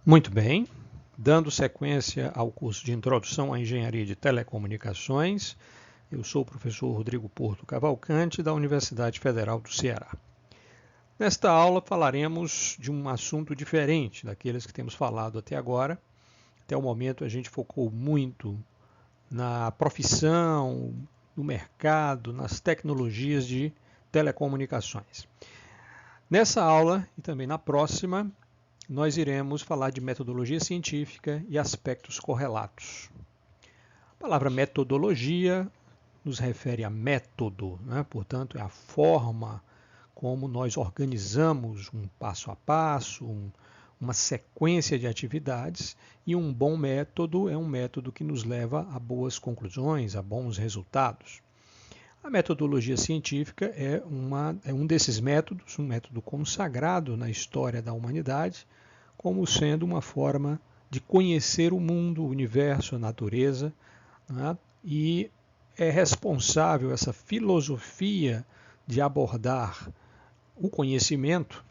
Muito bem, dando sequência ao curso de Introdução à Engenharia de Telecomunicações, eu sou o professor Rodrigo Porto Cavalcante, da Universidade Federal do Ceará. Nesta aula falaremos de um assunto diferente daqueles que temos falado até agora. Até o momento a gente focou muito na profissão, no mercado, nas tecnologias de telecomunicações. Nessa aula e também na próxima, nós iremos falar de metodologia científica e aspectos correlatos. A palavra metodologia nos refere a método, né? Portanto, é a forma como nós organizamos um passo a passo, uma sequência de atividades, e um bom método é um método que nos leva a boas conclusões, a bons resultados. A metodologia científica é um desses métodos, um método consagrado na história da humanidade, como sendo uma forma de conhecer o mundo, o universo, a natureza, né? E é responsável, essa filosofia de abordar o conhecimento,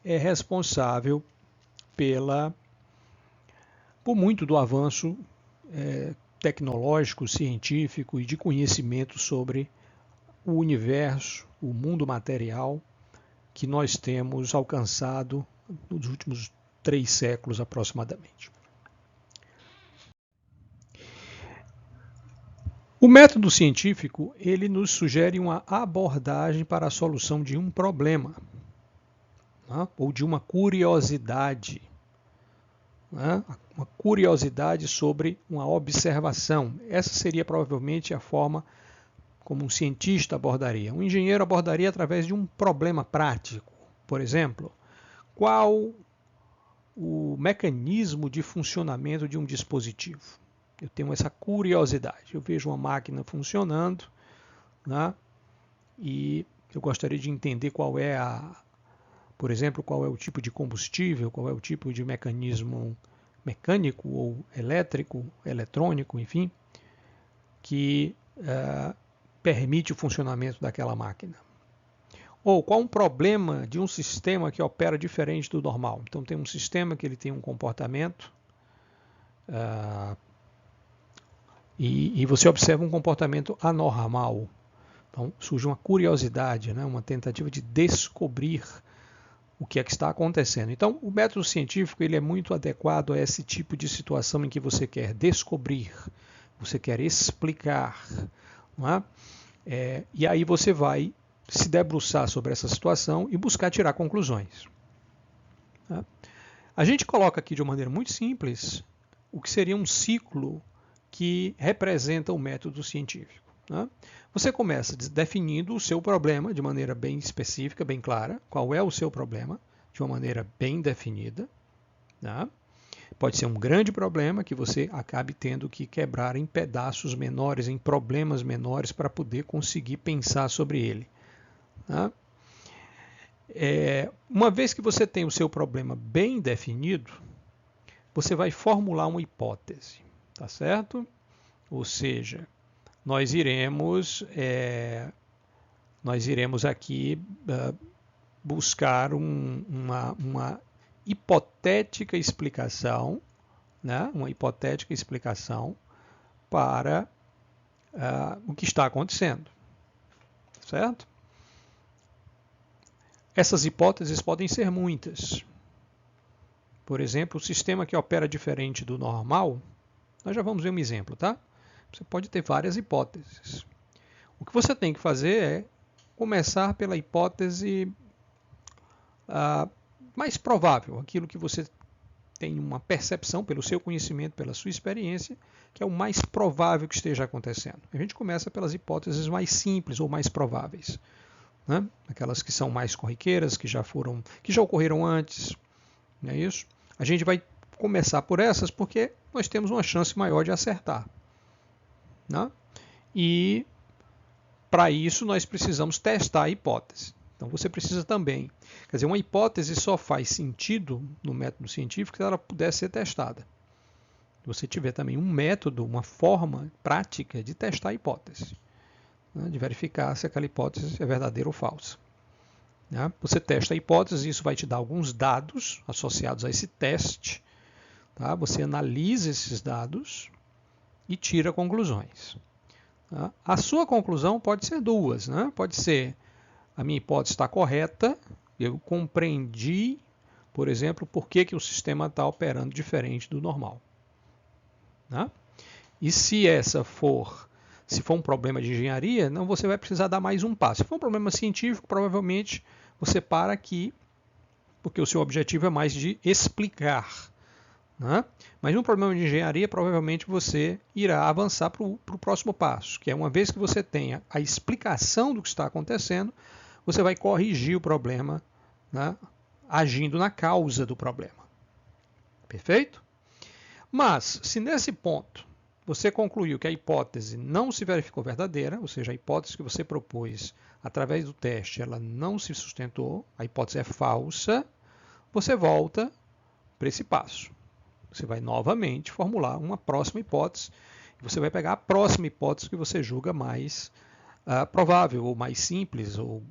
é responsável por muito do avanço tecnológico, científico e de conhecimento sobre o universo, o mundo material que nós temos alcançado nos últimos 3 séculos aproximadamente. O método científico, ele nos sugere uma abordagem para a solução de um problema, né? Ou de uma curiosidade, né? Uma curiosidade sobre uma observação. Essa seria provavelmente a forma como um cientista abordaria. Um engenheiro abordaria através de um problema prático. Por exemplo, qual o mecanismo de funcionamento de um dispositivo? Eu tenho essa curiosidade. Eu vejo uma máquina funcionando, né? E eu gostaria de entender por exemplo, qual é o tipo de combustível, qual é o tipo de mecanismo mecânico ou elétrico, eletrônico, enfim, que permite o funcionamento daquela máquina. Ou qual um problema de um sistema que opera diferente do normal. Então tem um sistema que ele tem um comportamento e você observa um comportamento anormal. Então surge uma curiosidade, né? Uma tentativa de descobrir o que é que está acontecendo. Então o método científico ele é muito adequado a esse tipo de situação em que você quer descobrir, você quer explicar, não é? E aí você vai se debruçar sobre essa situação e buscar tirar conclusões. Tá? A gente coloca aqui de uma maneira muito simples o que seria um ciclo que representa o método científico. Tá? Você começa definindo o seu problema de maneira bem específica, bem clara, qual é o seu problema, de uma maneira bem definida. Tá? Pode ser um grande problema que você acabe tendo que quebrar em pedaços menores, em problemas menores, para poder conseguir pensar sobre ele. Tá? Uma vez que você tem o seu problema bem definido, você vai formular uma hipótese, tá certo? Ou seja, nós iremos aqui buscar uma hipotética explicação, né? Uma hipotética explicação para o que está acontecendo, certo? Essas hipóteses podem ser muitas. Por exemplo, o sistema que opera diferente do normal, nós já vamos ver um exemplo, tá? Você pode ter várias hipóteses. O que você tem que fazer é começar pela hipótese mais provável, aquilo que você tem uma percepção pelo seu conhecimento, pela sua experiência, que é o mais provável que esteja acontecendo. A gente começa pelas hipóteses mais simples ou mais prováveis, né? Aquelas que são mais corriqueiras, que já ocorreram antes, não é isso? A gente vai começar por essas porque nós temos uma chance maior de acertar, né? E para isso nós precisamos testar a hipótese. Então você precisa também, quer dizer, uma hipótese só faz sentido no método científico se ela puder ser testada. Se você tiver também um método, uma forma prática de testar a hipótese, né, de verificar se aquela hipótese é verdadeira ou falsa. Né? Você testa a hipótese, isso vai te dar alguns dados associados a esse teste, Tá? Você analisa esses dados e tira conclusões. Tá? A sua conclusão pode ser duas, né? Pode ser: a minha hipótese está correta, eu compreendi, por exemplo, por que o sistema está operando diferente do normal. Tá? E se for um problema de engenharia, não, você vai precisar dar mais um passo. Se for um problema científico, provavelmente você para aqui, porque o seu objetivo é mais de explicar. Né? Mas num problema de engenharia, provavelmente você irá avançar para o próximo passo, que é, uma vez que você tenha a explicação do que está acontecendo, você vai corrigir o problema, né? Agindo na causa do problema. Perfeito? Mas, se nesse ponto você concluiu que a hipótese não se verificou verdadeira, ou seja, a hipótese que você propôs através do teste, ela não se sustentou, a hipótese é falsa, você volta para esse passo. Você vai novamente formular uma próxima hipótese, e você vai pegar a próxima hipótese que você julga mais provável, ou mais simples, ou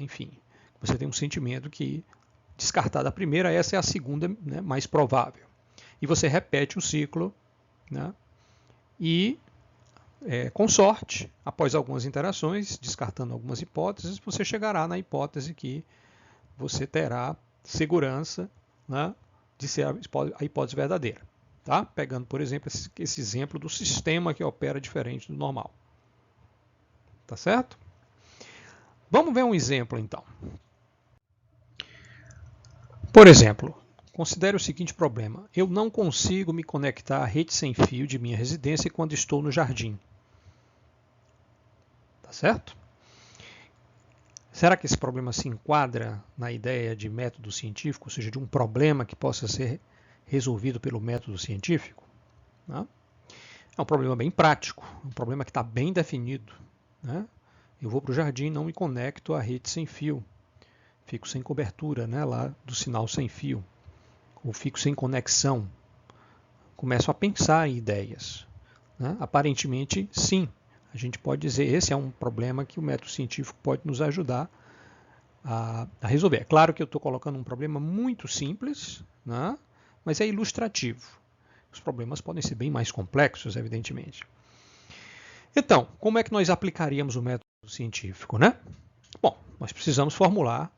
enfim, você tem um sentimento que, descartada a primeira, essa é a segunda, né, mais provável. E você repete o ciclo, né, e, com sorte, após algumas interações, descartando algumas hipóteses, você chegará na hipótese que você terá segurança, né, de ser a hipótese verdadeira. Tá? Pegando, por exemplo, esse exemplo do sistema que opera diferente do normal. Tá certo? Vamos ver um exemplo, então. Por exemplo, considere o seguinte problema: eu não consigo me conectar à rede sem fio de minha residência quando estou no jardim. Tá certo? Será que esse problema se enquadra na ideia de método científico, ou seja, de um problema que possa ser resolvido pelo método científico? Né? É um problema bem prático, um problema que está bem definido. Né? Eu vou para o jardim e não me conecto à rede sem fio. Fico sem cobertura, né, lá do sinal sem fio. Ou fico sem conexão. Começo a pensar em ideias. Né? Aparentemente, sim. A gente pode dizer que esse é um problema que o método científico pode nos ajudar a resolver. É claro que eu estou colocando um problema muito simples, né? Mas é ilustrativo. Os problemas podem ser bem mais complexos, evidentemente. Então, como é que nós aplicaríamos o método científico, né? Bom, nós precisamos formular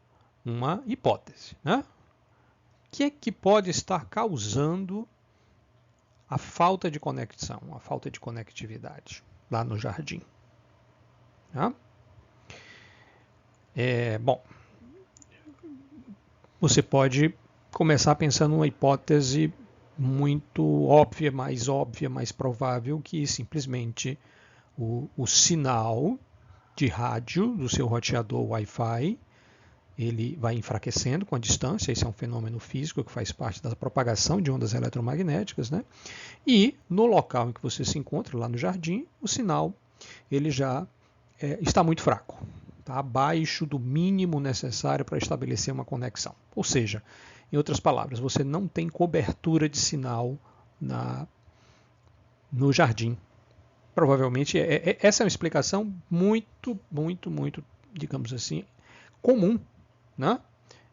uma hipótese, né? O que é que pode estar causando a falta de conexão, a falta de conectividade lá no jardim? Tá? Bom, você pode começar pensando numa hipótese muito óbvia, mais provável, que simplesmente o sinal de rádio do seu roteador Wi-Fi ele vai enfraquecendo com a distância. Esse é um fenômeno físico que faz parte da propagação de ondas eletromagnéticas, né? E no local em que você se encontra, lá no jardim, o sinal ele já está muito fraco, está abaixo do mínimo necessário para estabelecer uma conexão. Ou seja, em outras palavras, você não tem cobertura de sinal no jardim. Provavelmente, essa é uma explicação muito, digamos assim, comum, né?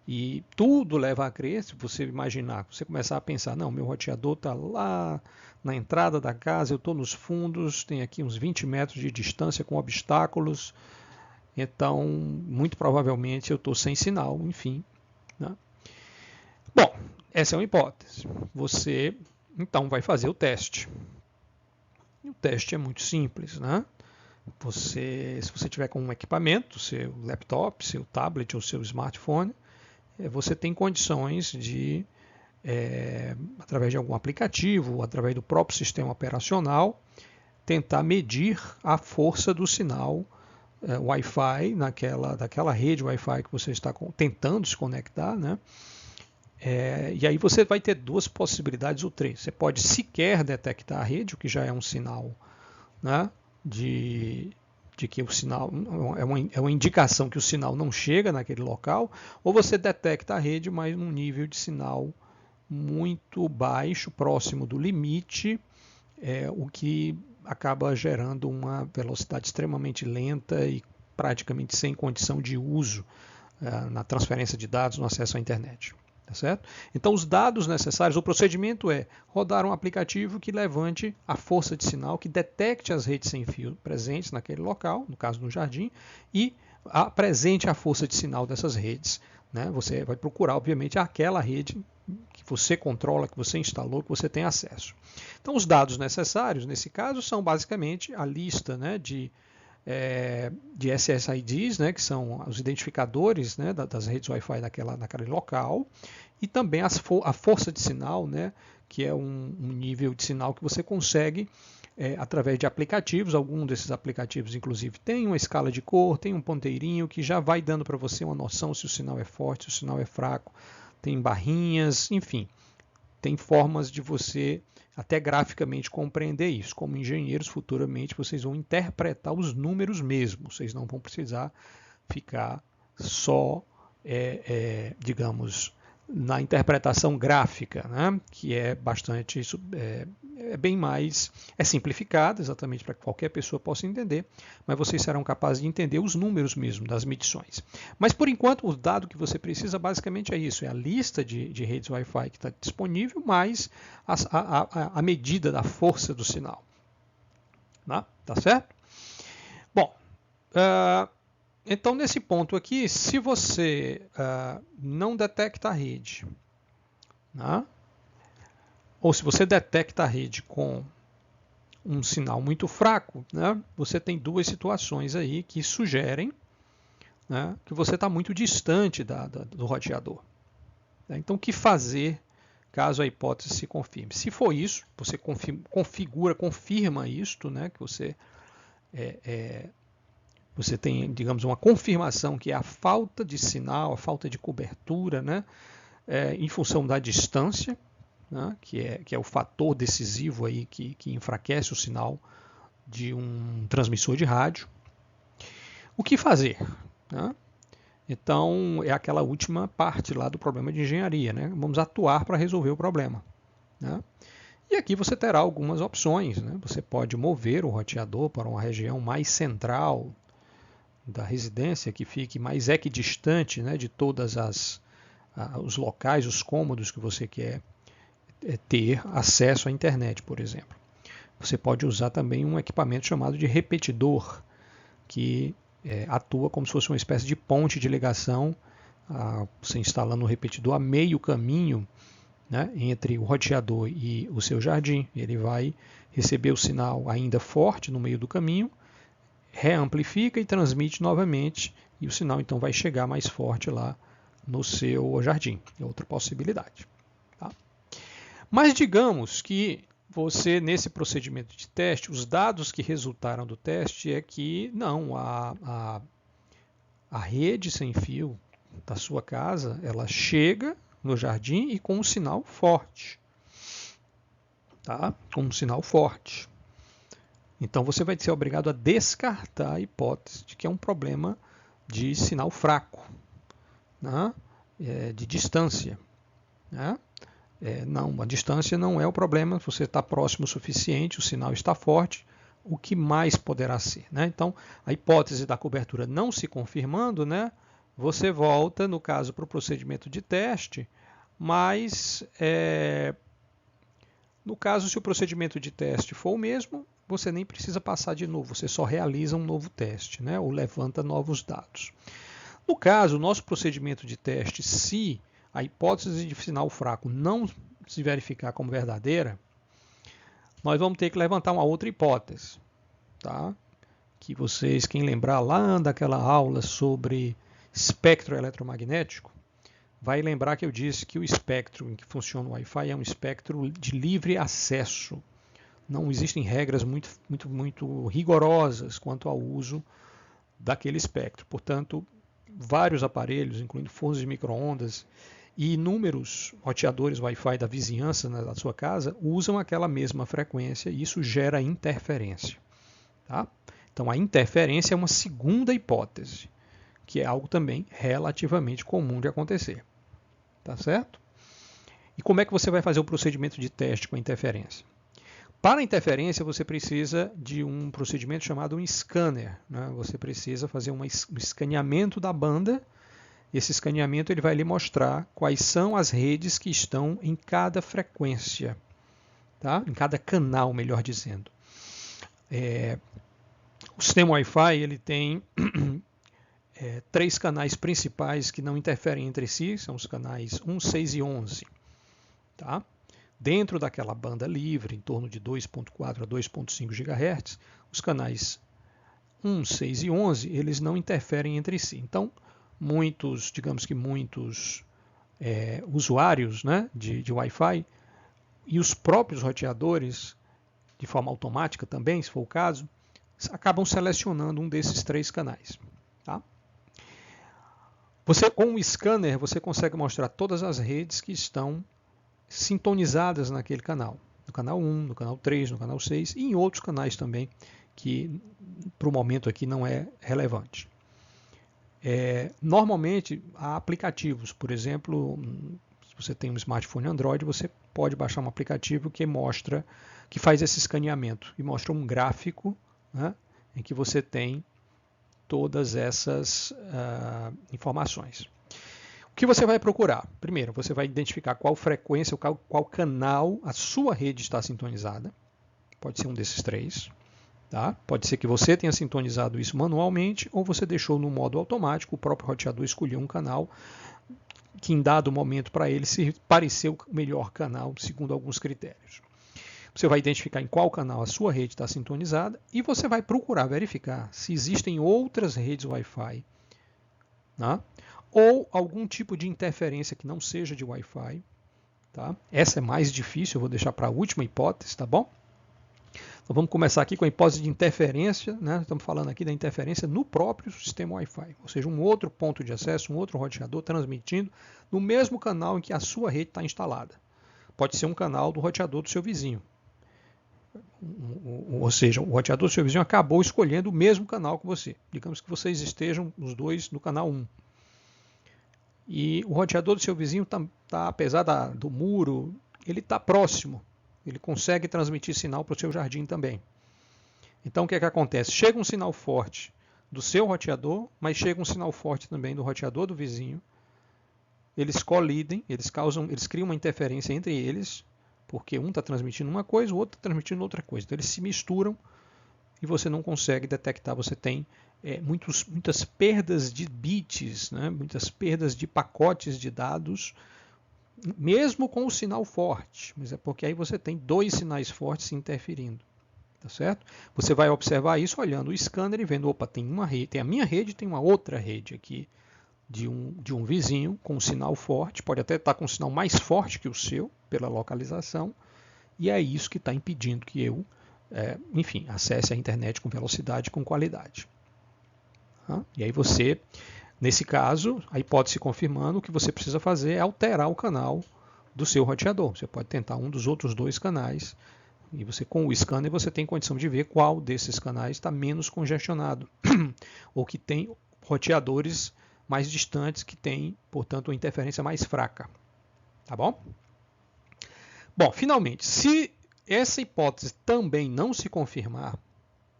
E tudo leva a crer, se você imaginar, você começar a pensar, não, meu roteador está lá na entrada da casa, eu estou nos fundos, tem aqui uns 20 metros de distância com obstáculos, então, muito provavelmente eu estou sem sinal, enfim. Né? Bom, essa é uma hipótese. Você, então, vai fazer o teste. E o teste é muito simples, né? Se você tiver com um equipamento, seu laptop, seu tablet ou seu smartphone, você tem condições de, através de algum aplicativo, ou através do próprio sistema operacional, tentar medir a força do sinal Wi-Fi daquela rede Wi-Fi que você está tentando se conectar, né? E aí você vai ter duas possibilidades ou três. Você pode sequer detectar a rede, o que já é um sinal, né, de que o sinal é uma indicação que o sinal não chega naquele local, ou você detecta a rede, mas num nível de sinal muito baixo, próximo do limite, o que acaba gerando uma velocidade extremamente lenta e praticamente sem condição de uso na transferência de dados, no acesso à internet. Tá certo? Então, os dados necessários, o procedimento é rodar um aplicativo que levante a força de sinal, que detecte as redes sem fio presentes naquele local, no caso no jardim, e apresente a força de sinal dessas redes. Né? Você vai procurar, obviamente, aquela rede que você controla, que você instalou, que você tem acesso. Então, os dados necessários, nesse caso, são basicamente a lista, né, de SSIDs, né, que são os identificadores, né, das redes Wi-Fi naquele local, e também a força de sinal, né, que é um nível de sinal que você consegue através de aplicativos. Algum desses aplicativos, inclusive, tem uma escala de cor, tem um ponteirinho que já vai dando para você uma noção se o sinal é forte, se o sinal é fraco, tem barrinhas, enfim, tem formas de você até graficamente compreender isso. Como engenheiros, futuramente, vocês vão interpretar os números mesmo. Vocês não vão precisar ficar só, digamos, na interpretação gráfica, né? Que é bastante, bem mais, simplificada, exatamente para que qualquer pessoa possa entender, mas vocês serão capazes de entender os números mesmo das medições. Mas, por enquanto, o dado que você precisa basicamente é isso, é a lista de redes Wi-Fi que está disponível, mais a medida da força do sinal. Tá certo? Bom, então, nesse ponto aqui, se você não detecta a rede, né? Ou se você detecta a rede com um sinal muito fraco, né, você tem duas situações aí que sugerem, né, que você está muito distante do roteador. Então, o que fazer caso a hipótese se confirme? Se for isso, você confirma isto, né, que você tem, digamos, uma confirmação que é a falta de sinal, a falta de cobertura, né, em função da distância, né, que é o fator decisivo aí que enfraquece o sinal de um transmissor de rádio. O que fazer? Né? Então, é aquela última parte lá do problema de engenharia. Né? Vamos atuar para resolver o problema. Né? E aqui você terá algumas opções. Né? Você pode mover o roteador para uma região mais central da residência, que fique mais equidistante, né, de todas os locais, os cômodos que você quer ter acesso à internet, por exemplo. Você pode usar também um equipamento chamado de repetidor, que atua como se fosse uma espécie de ponte de ligação, você instalando o repetidor a meio caminho, né, entre o roteador e o seu jardim. Ele vai receber o sinal ainda forte no meio do caminho, reamplifica e transmite novamente, e o sinal então vai chegar mais forte lá no seu jardim. É outra possibilidade. Tá? Mas digamos que você, nesse procedimento de teste, os dados que resultaram do teste é que não, a rede sem fio da sua casa, ela chega no jardim e com um sinal forte. Tá? Com um sinal forte. Então você vai ser obrigado a descartar a hipótese de que é um problema de sinal fraco, né? De distância. Né? Não, a distância não é o problema, você está próximo o suficiente, o sinal está forte, o que mais poderá ser? Né? Então, a hipótese da cobertura não se confirmando, né, você volta, no caso, para o procedimento de teste, mas, no caso, se o procedimento de teste for o mesmo, você nem precisa passar de novo, você só realiza um novo teste, né, ou levanta novos dados. No caso, o nosso procedimento de teste, se a hipótese de sinal fraco não se verificar como verdadeira, nós vamos ter que levantar uma outra hipótese. Tá? Que vocês, quem lembrar lá daquela aula sobre espectro eletromagnético, vai lembrar que eu disse que o espectro em que funciona o Wi-Fi é um espectro de livre acesso. Não existem regras muito rigorosas quanto ao uso daquele espectro. Portanto, vários aparelhos, incluindo fornos de micro-ondas e inúmeros roteadores Wi-Fi da vizinhança, né, da sua casa, usam aquela mesma frequência e isso gera interferência. Tá? Então, a interferência é uma segunda hipótese, que é algo também relativamente comum de acontecer. Tá certo? E como é que você vai fazer o procedimento de teste com a interferência? Para a interferência, você precisa de um procedimento chamado um scanner. Né? Você precisa fazer um escaneamento da banda esse escaneamento ele vai lhe mostrar quais são as redes que estão em cada frequência, tá? Em cada canal, melhor dizendo. O sistema Wi-Fi ele tem 3 canais principais que não interferem entre si, são os canais 1, 6 e 11. Tá? Dentro daquela banda livre, em torno de 2.4 a 2.5 GHz, os canais 1, 6 e 11, eles não interferem entre si. Então, muitos usuários, né, de Wi-Fi e os próprios roteadores, de forma automática também, se for o caso, acabam selecionando um desses 3 canais. Tá? Com o scanner, você consegue mostrar todas as redes que estão sintonizadas naquele canal. No canal 1, no canal 3, no canal 6 e em outros canais também, que para o momento aqui não é relevante. Normalmente, há aplicativos. Por exemplo, se você tem um smartphone Android, você pode baixar um aplicativo que faz esse escaneamento e mostra um gráfico, né, em que você tem todas essas informações. O que você vai procurar? Primeiro, você vai identificar qual frequência, qual canal a sua rede está sintonizada. Pode ser um desses 3. Tá? Pode ser que você tenha sintonizado isso manualmente ou você deixou no modo automático, o próprio roteador escolheu um canal que em dado momento para ele se pareceu o melhor canal segundo alguns critérios. Você vai identificar em qual canal a sua rede está sintonizada e você vai procurar verificar se existem outras redes Wi-Fi, tá? Ou algum tipo de interferência que não seja de Wi-Fi. Tá? Essa é mais difícil, eu vou deixar para a última hipótese, tá bom? Então vamos começar aqui com a hipótese de interferência, né? Estamos falando aqui da interferência no próprio sistema Wi-Fi, ou seja, um outro ponto de acesso, um outro roteador transmitindo no mesmo canal em que a sua rede está instalada. Pode ser um canal do roteador do seu vizinho. Ou seja, o roteador do seu vizinho acabou escolhendo o mesmo canal que você. Digamos que vocês estejam os dois no canal 1. E o roteador do seu vizinho apesar do muro, ele está próximo. Ele consegue transmitir sinal para o seu jardim também. Então o que acontece? Chega um sinal forte do seu roteador, mas chega um sinal forte também do roteador do vizinho. Eles colidem, eles criam uma interferência entre eles, porque um está transmitindo uma coisa, o outro está transmitindo outra coisa. Então eles se misturam e você não consegue detectar. Você tem muitas perdas de bits, né? Muitas perdas de pacotes de dados, mesmo com o sinal forte. Mas é porque aí você tem 2 sinais fortes se interferindo. Tá certo? Você vai observar isso olhando o scanner e vendo, opa, tem uma rede, tem a minha rede, tem uma outra rede aqui de um vizinho com um sinal forte, pode até estar com um sinal mais forte que o seu, pela localização, e é isso que está impedindo que eu, acesse a internet com velocidade, com qualidade. Tá? E aí você, nesse caso, a hipótese confirmando, o que você precisa fazer é alterar o canal do seu roteador. Você pode tentar um dos outros 2 canais, e você, com o scanner, você tem condição de ver qual desses canais está menos congestionado, ou que tem roteadores mais distantes que têm, portanto, uma interferência mais fraca. Tá bom? Bom, finalmente, se essa hipótese também não se confirmar,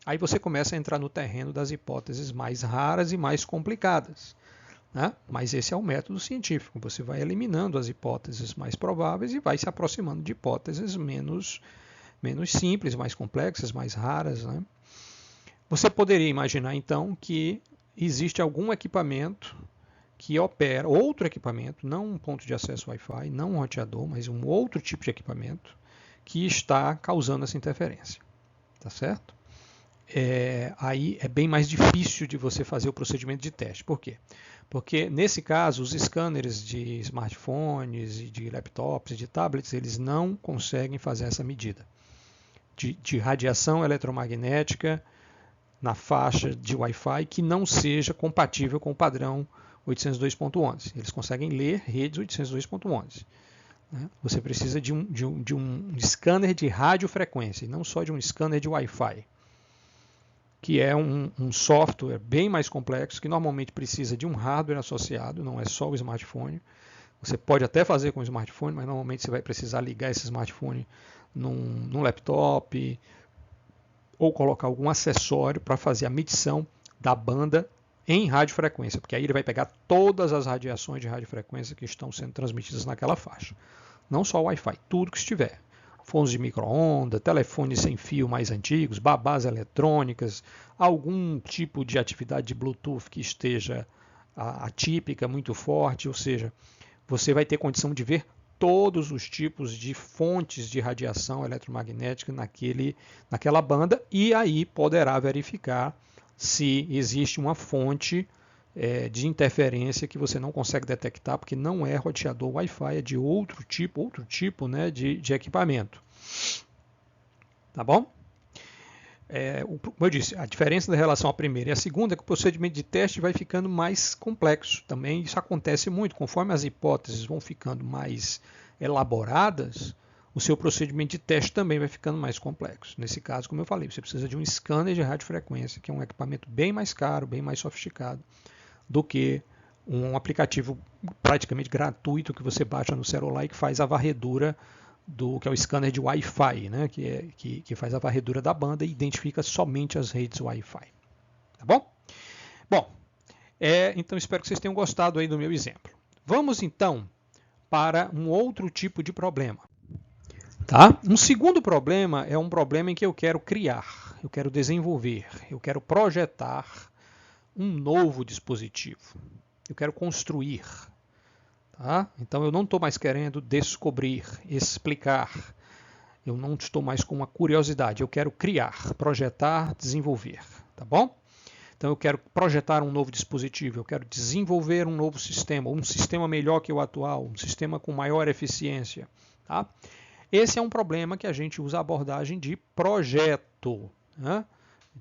aí você começa a entrar no terreno das hipóteses mais raras e mais complicadas. Né? Mas esse é o método científico. Você vai eliminando as hipóteses mais prováveis e vai se aproximando de hipóteses menos simples, mais complexas, mais raras. Né? Você poderia imaginar, então, que existe algum equipamento que opera, outro equipamento, não um ponto de acesso Wi-Fi, não um roteador, mas um outro tipo de equipamento que está causando essa interferência. Tá certo? Aí é bem mais difícil de você fazer o procedimento de teste. Por quê? Porque, nesse caso, os scanners de smartphones, e de laptops, e de tablets, eles não conseguem fazer essa medida de radiação eletromagnética na faixa de Wi-Fi que não seja compatível com o padrão 802.11. Eles conseguem ler redes 802.11. Né? Você precisa de um scanner de radiofrequência, e não só de um scanner de Wi-Fi, que é um software bem mais complexo, que normalmente precisa de um hardware associado, não é só o smartphone. Você pode até fazer com o smartphone, mas normalmente você vai precisar ligar esse smartphone num laptop, ou colocar algum acessório para fazer a medição da banda em radiofrequência, porque aí ele vai pegar todas as radiações de radiofrequência que estão sendo transmitidas naquela faixa. Não só o Wi-Fi, tudo que estiver. Fones de micro-ondas, telefones sem fio mais antigos, babás eletrônicas, algum tipo de atividade de Bluetooth que esteja atípica, muito forte, ou seja, você vai ter condição de ver todos os tipos de fontes de radiação eletromagnética naquela banda e aí poderá verificar se existe uma fonte de interferência que você não consegue detectar, porque não é roteador Wi-Fi, é de outro tipo, né, de equipamento. Tá bom? Como eu disse, a diferença da relação à primeira e à segunda é que o procedimento de teste vai ficando mais complexo. Também isso acontece muito, conforme as hipóteses vão ficando mais elaboradas, o seu procedimento de teste também vai ficando mais complexo. Nesse caso, como eu falei, você precisa de um scanner de radiofrequência, que é um equipamento bem mais caro, bem mais sofisticado, do que um aplicativo praticamente gratuito que você baixa no celular e que faz a varredura que é o scanner de Wi-Fi, né? que faz a varredura da banda e identifica somente as redes Wi-Fi. Tá bom? Bom, então espero que vocês tenham gostado aí do meu exemplo. Vamos então para um outro tipo de problema. Tá? Um segundo problema é um problema em que eu quero criar, eu quero desenvolver, eu quero projetar um novo dispositivo. Eu quero construir. Tá? Então eu não estou mais querendo descobrir, explicar. Eu não estou mais com uma curiosidade. Eu quero criar, projetar, desenvolver. Tá bom? Então eu quero projetar um novo dispositivo, eu quero desenvolver um novo sistema, um sistema melhor que o atual, um sistema com maior eficiência. Tá? Esse é um problema que a gente usa a abordagem de projeto. Né?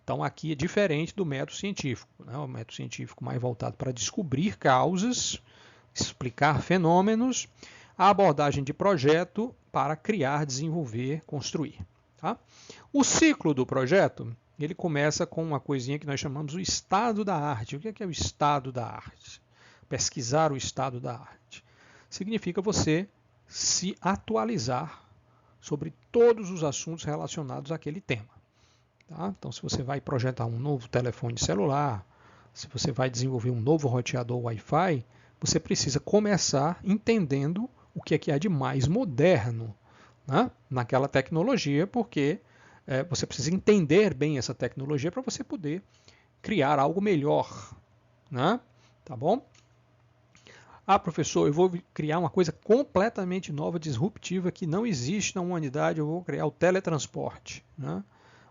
Então aqui é diferente do método científico. Né? O método científico mais voltado para descobrir causas, explicar fenômenos, a abordagem de projeto para criar, desenvolver, construir. Tá? O ciclo do projeto ele começa com uma coisinha que nós chamamos o estado da arte. O que é o estado da arte? Pesquisar o estado da arte. Significa você se atualizar sobre todos os assuntos relacionados àquele tema. Tá? Então, se você vai projetar um novo telefone celular, se você vai desenvolver um novo roteador Wi-Fi, você precisa começar entendendo o que há de mais moderno, né, naquela tecnologia, porque você precisa entender bem essa tecnologia para você poder criar algo melhor. Né? Tá bom? Ah, professor, eu vou criar uma coisa completamente nova, disruptiva, que não existe na humanidade, eu vou criar o teletransporte. Né?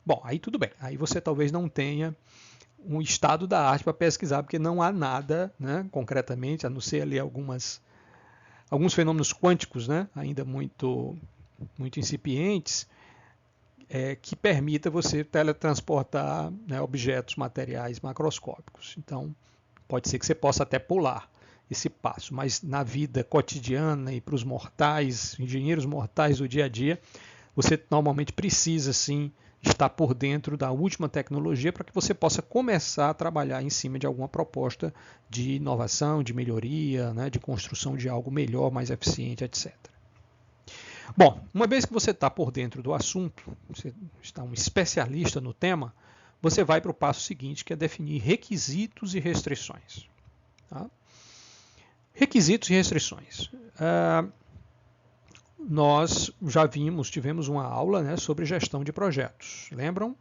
Bom, aí tudo bem. Aí você talvez não tenha um estado da arte para pesquisar, porque não há nada, né, concretamente, a não ser ali alguns fenômenos quânticos, né, ainda muito incipientes, que permita você teletransportar, né, objetos materiais macroscópicos. Então, pode ser que você possa até pular esse passo, mas na vida cotidiana e para os mortais, engenheiros mortais do dia a dia, você normalmente precisa, sim, estar por dentro da última tecnologia para que você possa começar a trabalhar em cima de alguma proposta de inovação, de melhoria, né, de construção de algo melhor, mais eficiente, etc. Bom, uma vez que você está por dentro do assunto, você está um especialista no tema, você vai para o passo seguinte, que é definir requisitos e restrições. Tá? Requisitos e restrições. Nós já tivemos uma aula, né, sobre gestão de projetos. Lembram?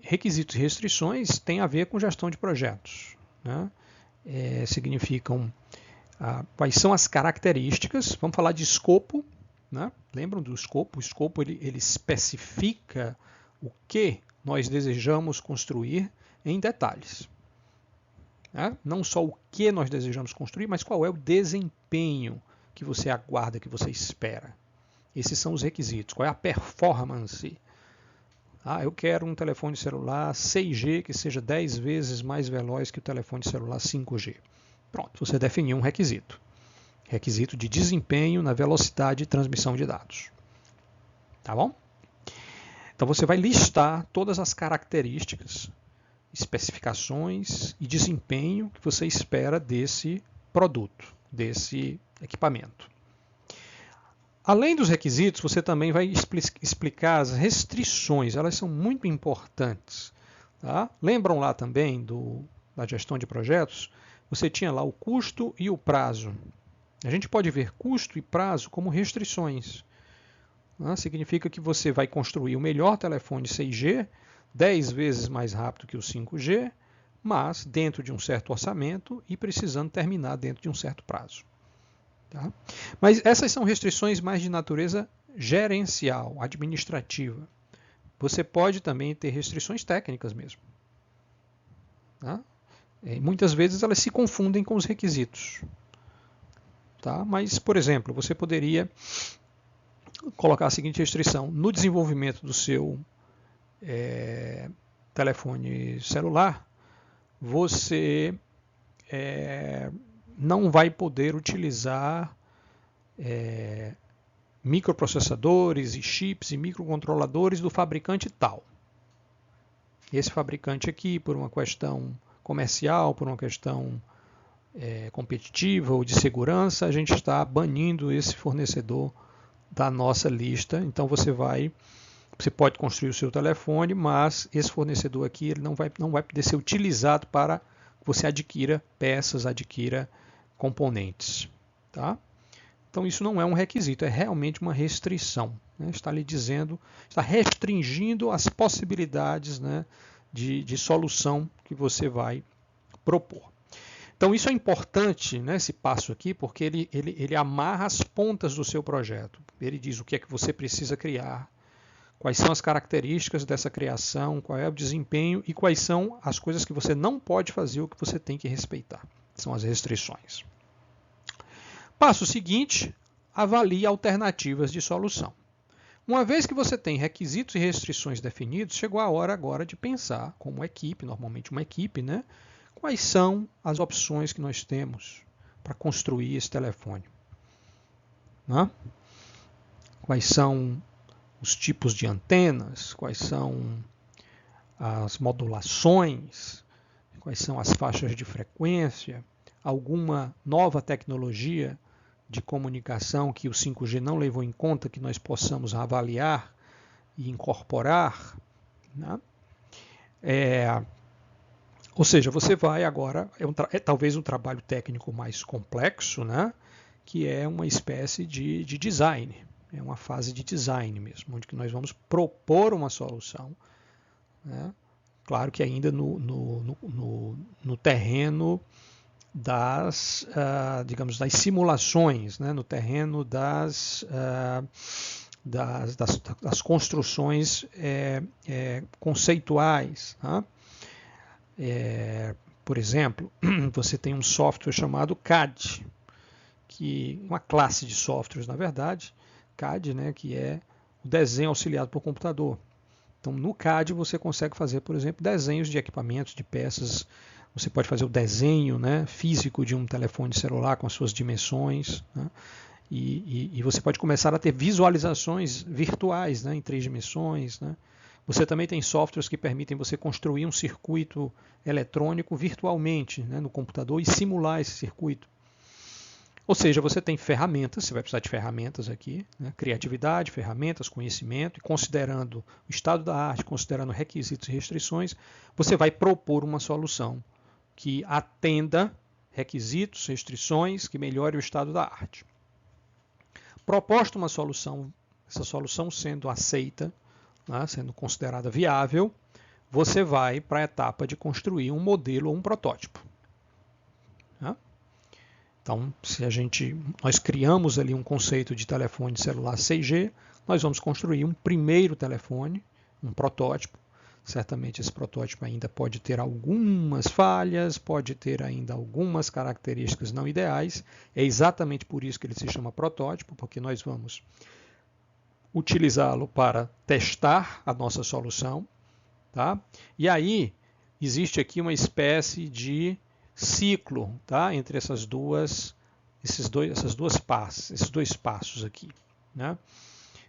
Requisitos e restrições têm a ver com gestão de projetos. Né? Significam quais são as características. Vamos falar de escopo. Né? Lembram do escopo? O escopo ele especifica o que nós desejamos construir em detalhes. Né? Não só o que nós desejamos construir, mas qual é o desempenho que você aguarda, que você espera. Esses são os requisitos. Qual é a performance? Eu quero um telefone celular 6G que seja 10 vezes mais veloz que o telefone celular 5G. Pronto, você definiu um requisito. Requisito de desempenho na velocidade de transmissão de dados. Tá bom? Então você vai listar todas as características, especificações e desempenho que você espera desse produto, desse equipamento. Além dos requisitos, você também vai explicar as restrições. Elas são muito importantes. Tá? Lembram lá também da gestão de projetos? Você tinha lá o custo e o prazo. A gente pode ver custo e prazo como restrições. Tá? Significa que você vai construir o melhor telefone 6G, 10 vezes mais rápido que o 5G, mas dentro de um certo orçamento e precisando terminar dentro de um certo prazo. Tá? Mas essas são restrições mais de natureza gerencial, administrativa. Você pode também ter restrições técnicas mesmo. Tá? Muitas vezes elas se confundem com os requisitos. Tá? Mas, por exemplo, você poderia colocar a seguinte restrição: no desenvolvimento do seu telefone celular, você não vai poder utilizar microprocessadores e chips e microcontroladores do fabricante tal. Esse fabricante aqui, por uma questão comercial, por uma questão competitiva ou de segurança, a gente está banindo esse fornecedor da nossa lista. Então você pode construir o seu telefone, mas esse fornecedor aqui ele não vai poder ser utilizado para que você adquira peças, adquira componentes. Tá? Então isso não é um requisito, é realmente uma restrição. Né? Está lhe dizendo, está restringindo as possibilidades, né, de solução que você vai propor. Então isso é importante, né, esse passo aqui, porque ele amarra as pontas do seu projeto. Ele diz o que é que você precisa criar, quais são as características dessa criação, qual é o desempenho e quais são as coisas que você não pode fazer ou que você tem que respeitar. São as restrições. Passo seguinte, avalie alternativas de solução. Uma vez que você tem requisitos e restrições definidos, chegou a hora agora de pensar, como equipe, normalmente uma equipe, né? Quais são as opções que nós temos para construir esse telefone? Né? Quais são os tipos de antenas? Quais são as modulações? Quais são as faixas de frequência? Alguma nova tecnologia de comunicação que o 5G não levou em conta que nós possamos avaliar e incorporar? Né? Ou seja, você vai agora, talvez um trabalho técnico mais complexo, né? Que é uma espécie de design, é uma fase de design mesmo, onde que nós vamos propor uma solução, né? Claro que ainda no terreno das, digamos, das simulações, né? No terreno das construções conceituais. Né? Por exemplo, você tem um software chamado CAD, uma classe de softwares, na verdade, CAD, né, que é o desenho auxiliado por computador. Então, no CAD você consegue fazer, por exemplo, desenhos de equipamentos, de peças. Você pode fazer o desenho, né, físico de um telefone celular com as suas dimensões. Né, e você pode começar a ter visualizações virtuais, né, em 3 dimensões. Né. Você também tem softwares que permitem você construir um circuito eletrônico virtualmente, né, no computador e simular esse circuito. Ou seja, você tem ferramentas, você vai precisar de ferramentas aqui, né, criatividade, ferramentas, conhecimento, e considerando o estado da arte, considerando requisitos e restrições, você vai propor uma solução que atenda requisitos, restrições, que melhore o estado da arte. Proposta uma solução, essa solução sendo aceita, né, sendo considerada viável, você vai para a etapa de construir um modelo ou um protótipo. Né? Então, se nós criamos ali um conceito de telefone celular 6G, nós vamos construir um primeiro telefone, um protótipo. Certamente esse protótipo ainda pode ter algumas falhas, pode ter ainda algumas características não ideais. É exatamente por isso que ele se chama protótipo, porque nós vamos utilizá-lo para testar a nossa solução. Tá? E aí, existe aqui uma espécie de ciclo, tá? Entre esses dois passos aqui. Né?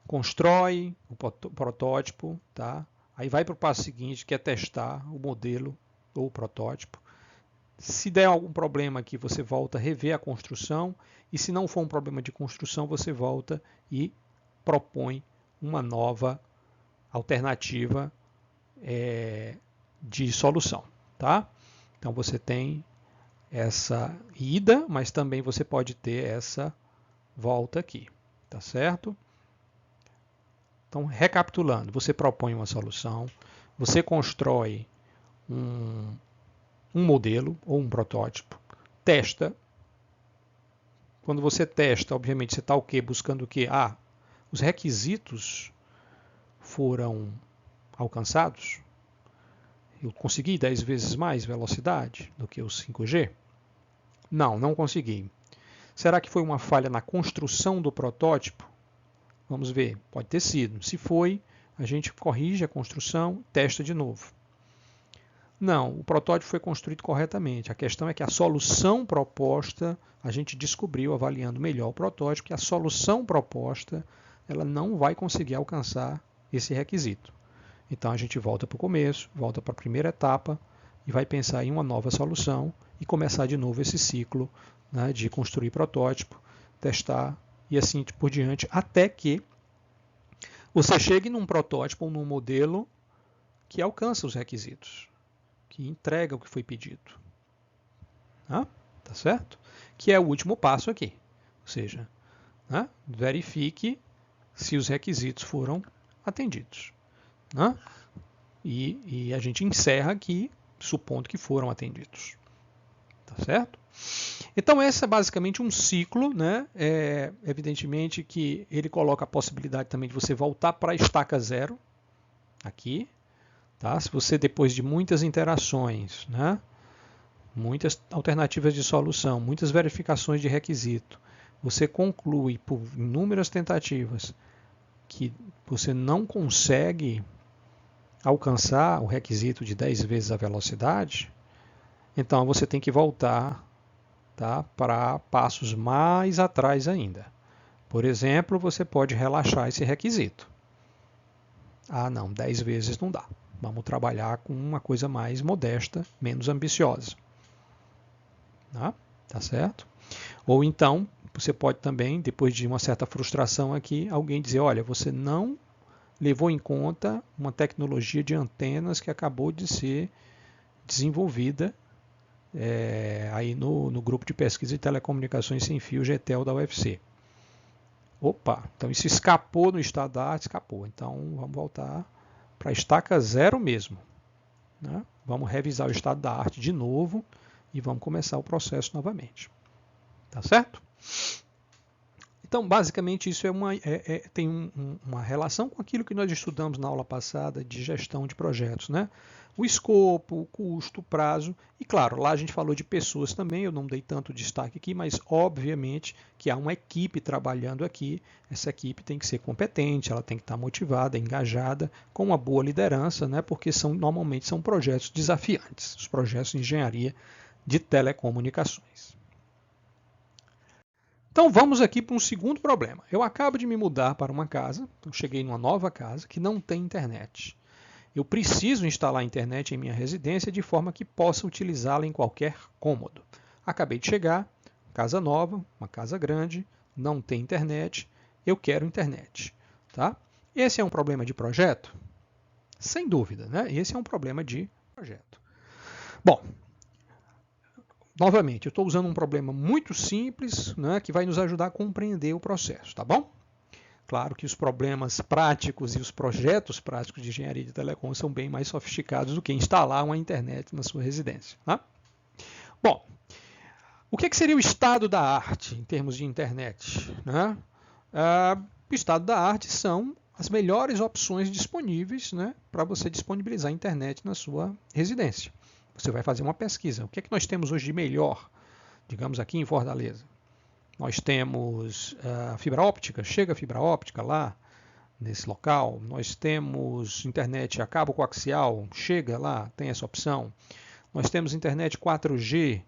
Constrói o protótipo, tá? Aí vai para o passo seguinte, que é testar o modelo ou o protótipo. Se der algum problema aqui, você volta a rever a construção, e se não for um problema de construção, você volta e propõe uma nova alternativa de solução, tá? Então você tem essa ida, mas também você pode ter essa volta aqui, tá certo? Então, recapitulando, você propõe uma solução, você constrói um modelo ou um protótipo, testa. Quando você testa, obviamente, você está o quê? Buscando o quê? Os requisitos foram alcançados? Eu consegui 10 vezes mais velocidade do que o 5G? Não consegui. Será que foi uma falha na construção do protótipo? Vamos ver, pode ter sido. Se foi, a gente corrige a construção, testa de novo. Não, o protótipo foi construído corretamente. A questão é que a solução proposta, a gente descobriu, avaliando melhor o protótipo, que a solução proposta ela não vai conseguir alcançar esse requisito. Então a gente volta para o começo, volta para a primeira etapa e vai pensar em uma nova solução e começar de novo esse ciclo, né, de construir protótipo, testar e assim por diante, até que você chegue num protótipo ou num modelo que alcança os requisitos, que entrega o que foi pedido. Tá certo? Que é o último passo aqui. Ou seja, verifique se os requisitos foram atendidos. E a gente encerra aqui, supondo que foram atendidos. Tá certo? Então, esse é basicamente um ciclo, né? Evidentemente que ele coloca a possibilidade também de você voltar para a estaca zero, aqui. Tá? Se você, depois de muitas interações, né? Muitas alternativas de solução, muitas verificações de requisito, você conclui por inúmeras tentativas que você não consegue alcançar o requisito de 10 vezes a velocidade, então você tem que voltar, tá, para passos mais atrás ainda. Por exemplo, você pode relaxar esse requisito. Não, 10 vezes não dá. Vamos trabalhar com uma coisa mais modesta, menos ambiciosa. Tá certo? Ou então, você pode também, depois de uma certa frustração aqui, alguém dizer, olha, você não levou em conta uma tecnologia de antenas que acabou de ser desenvolvida aí no grupo de pesquisa de telecomunicações sem fio GTEL da UFC. Opa, então isso escapou no estado da arte, escapou. Então vamos voltar para a estaca zero mesmo. Né? Vamos revisar o estado da arte de novo e vamos começar o processo novamente. Tá certo? Então, basicamente, isso tem uma relação com aquilo que nós estudamos na aula passada de gestão de projetos, né? O escopo, o custo, o prazo. E, claro, lá a gente falou de pessoas também, eu não dei tanto destaque aqui, mas, obviamente, que há uma equipe trabalhando aqui. Essa equipe tem que ser competente, ela tem que estar motivada, engajada, com uma boa liderança, né? Porque normalmente são projetos desafiantes, os projetos de engenharia de telecomunicações. Então vamos aqui para um segundo problema. Eu acabo de me mudar para uma casa, então cheguei numa nova casa que não tem internet. Eu preciso instalar a internet em minha residência de forma que possa utilizá-la em qualquer cômodo. Acabei de chegar, casa nova, uma casa grande, não tem internet, eu quero internet. Tá? Esse é um problema de projeto? Sem dúvida, né? Esse é um problema de projeto. Bom, novamente, eu estou usando um problema muito simples, né, que vai nos ajudar a compreender o processo, tá bom? Claro que os problemas práticos e os projetos práticos de engenharia de telecom são bem mais sofisticados do que instalar uma internet na sua residência. Tá? Bom, o que seria o estado da arte em termos de internet? Né? O estado da arte são as melhores opções disponíveis, né, para você disponibilizar a internet na sua residência. Você vai fazer uma pesquisa. O que é que nós temos hoje de melhor, digamos aqui em Fortaleza? Nós temos fibra óptica, chega fibra óptica lá nesse local. Nós temos internet a cabo coaxial, chega lá, tem essa opção. Nós temos internet 4G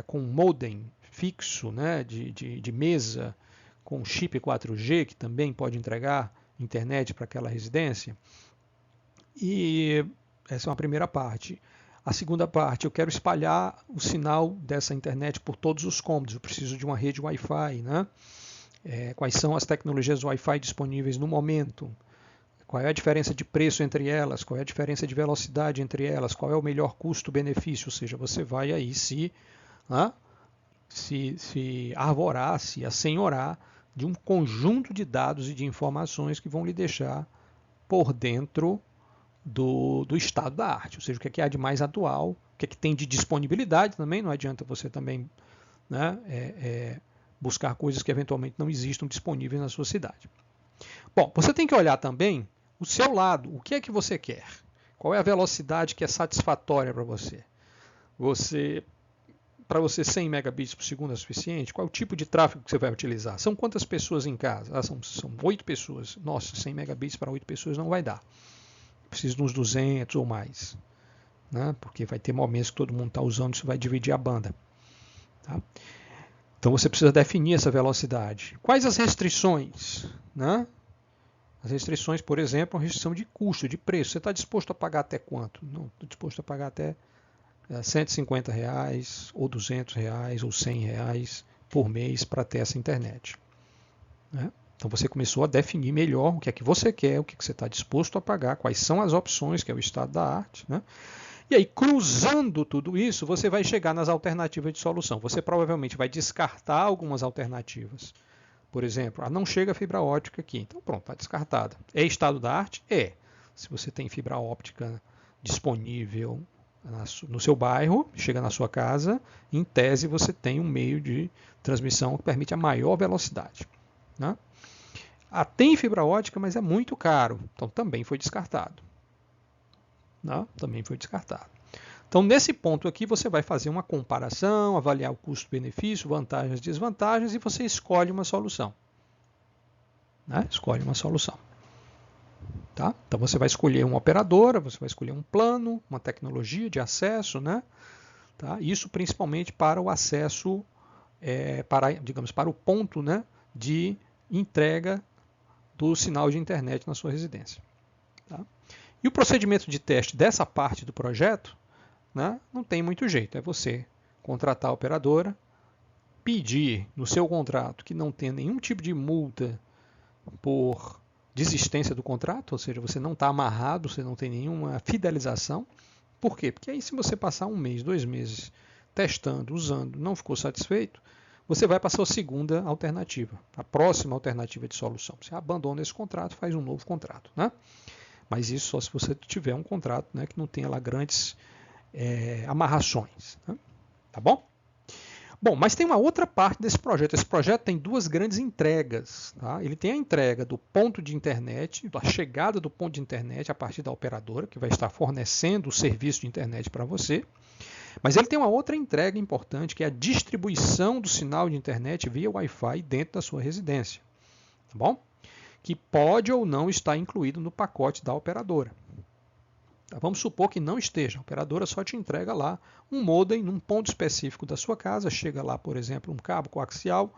com modem fixo, né, de mesa, com chip 4G, que também pode entregar internet para aquela residência. E essa é uma primeira parte. A segunda parte, eu quero espalhar o sinal dessa internet por todos os cômodos. Eu preciso de uma rede Wi-Fi, né? Quais são as tecnologias Wi-Fi disponíveis no momento? Qual é a diferença de preço entre elas? Qual é a diferença de velocidade entre elas? Qual é o melhor custo-benefício? Ou seja, você vai aí se arvorar, se assenhorar de um conjunto de dados e de informações que vão lhe deixar por dentro do estado da arte, ou seja, o que há de mais atual, o que tem de disponibilidade também, não adianta você também buscar coisas que eventualmente não existam disponíveis na sua cidade. Bom, você tem que olhar também o seu lado, o que é que você quer? Qual é a velocidade que é satisfatória para você? Para você 100 megabits por segundo é suficiente? Qual é o tipo de tráfego que você vai utilizar? São quantas pessoas em casa? São 8 pessoas. Nossa, 100 megabits para 8 pessoas não vai dar. Preciso de uns 200 ou mais. Né? Porque vai ter momentos que todo mundo está usando, isso vai dividir a banda. Tá? Então você precisa definir essa velocidade. Quais as restrições? Né? As restrições, por exemplo, a restrição de custo, de preço. Você está disposto a pagar até quanto? Não, estou disposto a pagar até R$150, ou R$200, ou R$100 por mês para ter essa internet. Né? Então você começou a definir melhor o que é que você quer, o que você está disposto a pagar, quais são as opções, que é o estado da arte. Né? E aí, cruzando tudo isso, você vai chegar nas alternativas de solução. Você provavelmente vai descartar algumas alternativas. Por exemplo, não chega fibra óptica aqui. Então pronto, está descartada. É estado da arte? É. Se você tem fibra óptica disponível no seu bairro, chega na sua casa, em tese você tem um meio de transmissão que permite a maior velocidade. Né? Tem fibra óptica, mas é muito caro. Então também foi descartado. Né? Também foi descartado. Então, nesse ponto aqui, você vai fazer uma comparação, avaliar o custo-benefício, vantagens e desvantagens, e você escolhe uma solução. Né? Escolhe uma solução. Tá? Então, você vai escolher uma operadora, você vai escolher um plano, uma tecnologia de acesso, né? Tá? Isso principalmente para o acesso, para o ponto, né, de entrega do sinal de internet na sua residência. Tá? E o procedimento de teste dessa parte do projeto, né, não tem muito jeito. É você contratar a operadora, pedir no seu contrato que não tenha nenhum tipo de multa por desistência do contrato, ou seja, você não está amarrado, você não tem nenhuma fidelização. Por quê? Porque aí se você passar 1 mês, 2 meses testando, usando, não ficou satisfeito, você vai para a sua segunda alternativa, a próxima alternativa de solução. Você abandona esse contrato, faz um novo contrato. Né? Mas isso só se você tiver um contrato, né, que não tenha lá grandes amarrações. Né? Tá bom? Bom, mas tem uma outra parte desse projeto. Esse projeto tem 2 grandes entregas. Tá? Ele tem a entrega do ponto de internet, da chegada do ponto de internet a partir da operadora, que vai estar fornecendo o serviço de internet para você. Mas ele tem uma outra entrega importante, que é a distribuição do sinal de internet via Wi-Fi dentro da sua residência. Tá bom? Que pode ou não estar incluído no pacote da operadora. Vamos supor que não esteja. A operadora só te entrega lá um modem num ponto específico da sua casa. Chega lá, por exemplo, um cabo coaxial,